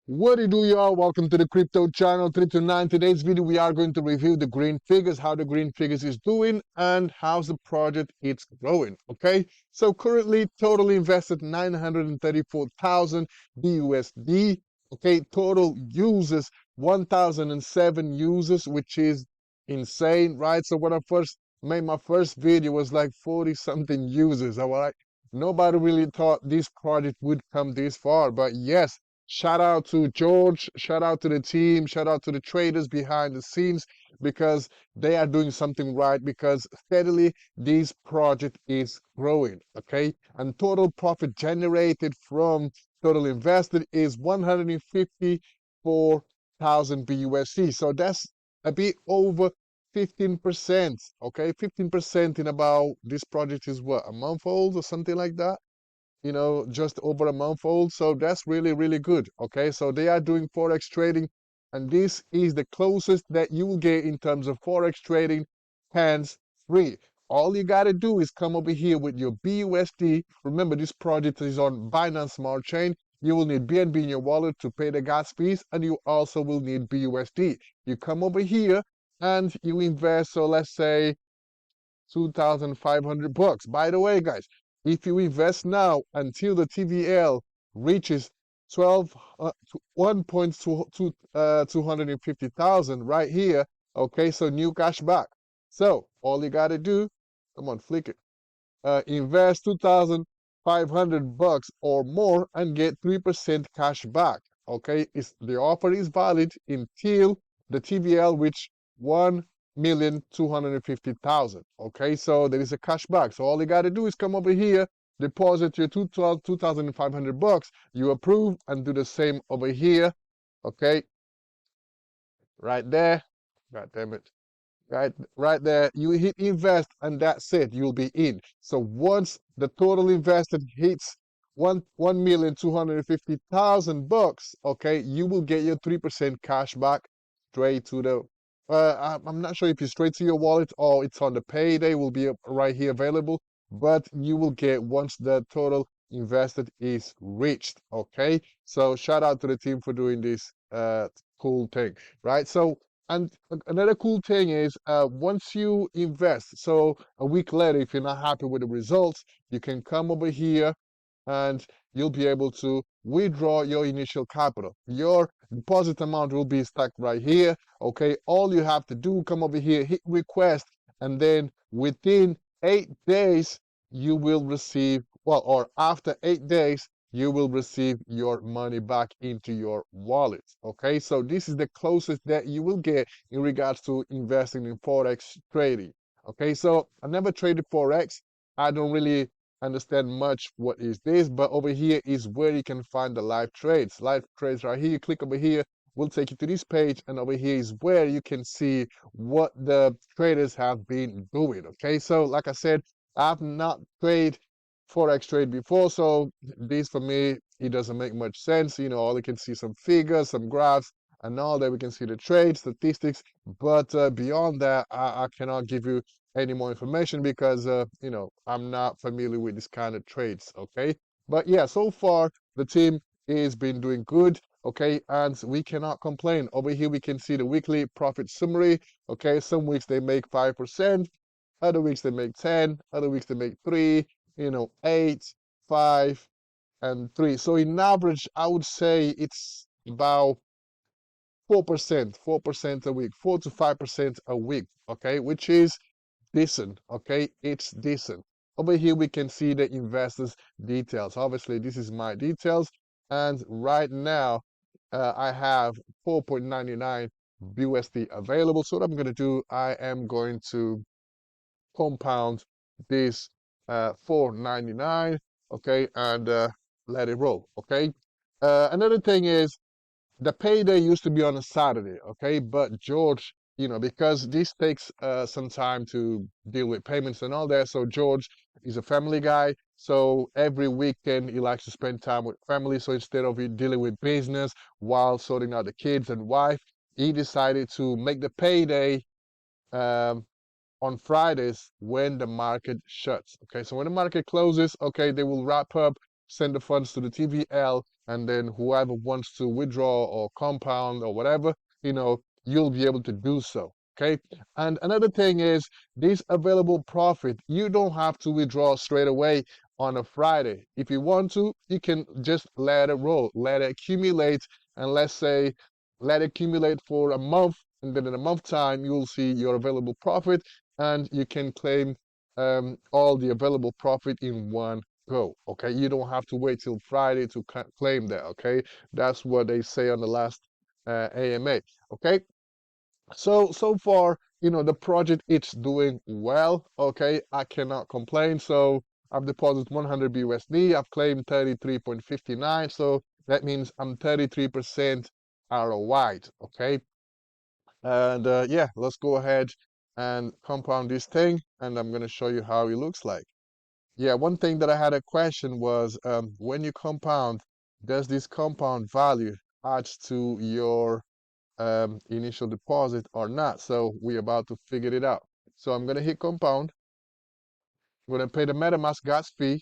What do you do, y'all? Welcome to the crypto channel 329. Today's video we are going to review the green figures, how the green figures is doing, and how's the project it's growing. Okay, so currently totally invested 934,000 BUSD. Okay, total users 1,007 users, which is insane, right? So when I first made my first video, it was like 40 something users. I was like, nobody really thought this project would come this far, but yes. Shout out to George, shout out to the team, shout out to the traders behind the scenes because they are doing something right because steadily this project is growing, okay? And total profit generated from total invested is 154,000 BUSD. So that's a bit over 15%, okay? 15% in about, this project is what, a month old or something like that? Just over a month old. So that's really, really good. Okay, so they are doing Forex trading, and this is the closest that you will get in terms of Forex trading hands free. All you got to do is come over here with your BUSD. Remember, this project is on Binance Smart Chain. You will need BNB in your wallet to pay the gas fees, and you also will need BUSD. You come over here and you invest, so let's say 2,500 bucks. By the way, guys, if you invest now until the TVL reaches 12 250,000 right here, okay, so new cash back. So all you got to do, come on, flick it, invest 2,500 bucks or more and get 3% cash back. Okay, the offer is valid until the TVL which 1,250,000. Okay, so there is a cash back. So all you got to do is come over here, deposit your 2,500 bucks, you approve, and do the same over here. Okay, right there. God damn it. Right there, you hit invest, and that's it. You'll be in. So once the total invested hits 1,250,000 bucks, okay, you will get your 3% cash back straight to the. I'm not sure if it's straight to your wallet or it's on the payday. Will be right here available, but you will get once the total invested is reached. Okay, so shout out to the team for doing this cool thing, right? So and another cool thing is once you invest, so a week later, if you're not happy with the results, you can come over here and you'll be able to withdraw your initial capital. Your deposit amount will be stacked right here. Okay, all you have to do, come over here, hit request, and then within 8 days, you will receive, well, or after 8 days, you will receive your money back into your wallet. Okay, so this is the closest that you will get in regards to investing in Forex trading. Okay, so I never traded Forex. I don't really understand much what is this, but over here is where you can find the live trades. Live trades right here. You click over here, will take you to this page, and over here is where you can see what the traders have been doing. Okay, so like I said, I've not traded Forex trade before, so this for me, it doesn't make much sense. All you can see some figures, some graphs, and all that. We can see the trade statistics, but beyond that, I cannot give you any more information because I'm not familiar with this kind of trades. Okay, but yeah, so far the team is been doing good. Okay, and we cannot complain. Over here we can see the weekly profit summary. Okay, some weeks they make 5%, other weeks they make 10, other weeks they make 3, 8, 5, and 3. So in average, I would say it's about 4% a week, 4 to 5% a week, okay, which is decent, okay, it's decent. Over here, we can see the investors details. Obviously, this is my details, and right now, I have 4.99 BUSD available. So what I'm going to do, I am going to compound this 4.99, okay, and let it roll, okay. Another thing is the payday used to be on a Saturday, okay, but George, because this takes some time to deal with payments and all that, so George is a family guy, so every weekend he likes to spend time with family. So instead of dealing with business while sorting out the kids and wife, he decided to make the payday um, on Fridays when the market shuts. Okay, so when the market closes, okay, they will wrap up, send the funds to the TVL, and then whoever wants to withdraw or compound or whatever, you'll be able to do so. Okay. And another thing is this available profit, you don't have to withdraw straight away on a Friday. If you want to, you can just let it roll, let it accumulate, and let's say let it accumulate for a month, and then in a month time you'll see your available profit, and you can claim all the available profit in one go. Okay, you don't have to wait till Friday to claim that. Okay, that's what they say on the last AMA. Okay, so far, the project it's doing well. Okay, I cannot complain. So I've deposited 100 BUSD. I've claimed 33.59. So that means I'm 33% ROI. Okay, and yeah, let's go ahead and compound this thing, and I'm gonna show you how it looks like. Yeah, one thing that I had a question was when you compound, does this compound value adds to your initial deposit or not? So we're about to figure it out. So I'm gonna hit compound. I'm gonna pay the MetaMask gas fee.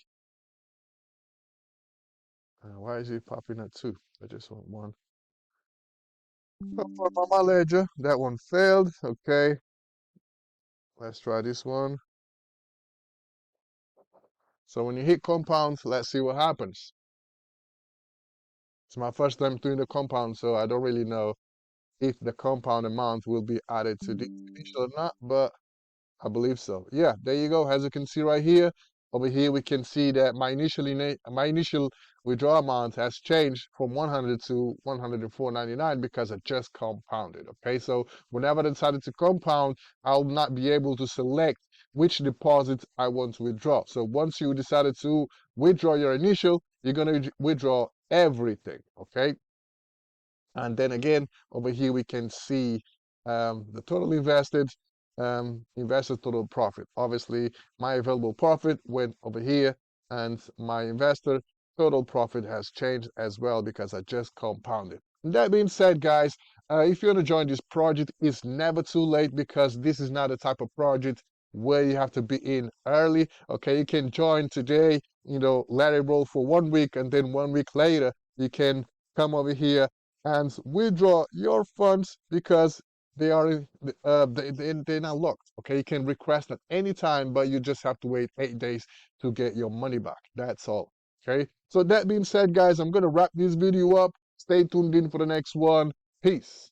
Why is it popping at two? I just want one. Confirm on my ledger. That one failed. Okay, let's try this one. So when you hit compound, let's see what happens. It's my first time doing the compound, so I don't really know if the compound amount will be added to the initial or not, but I believe so. Yeah, there you go. As you can see right here, over here we can see that my initial withdrawal amount has changed from 100 to 104.99 because I just compounded. Okay, so whenever I decided to compound, I'll not be able to select which deposit I want to withdraw. So once you decided to withdraw your initial, you're going to withdraw everything. Okay, and then again, over here we can see the total invested total profit. Obviously, my available profit went over here, and my investor total profit has changed as well because I just compounded. That being said, guys, if you want to join this project, it's never too late because this is not the type of project where you have to be in early. Okay, you can join today, let it roll for 1 week, and then 1 week later, you can come over here and withdraw your funds because they are they're not locked. Okay, you can request at any time, but you just have to wait 8 days to get your money back. That's all. Okay, so that being said, guys, I'm gonna wrap this video up. Stay tuned in for the next one. Peace.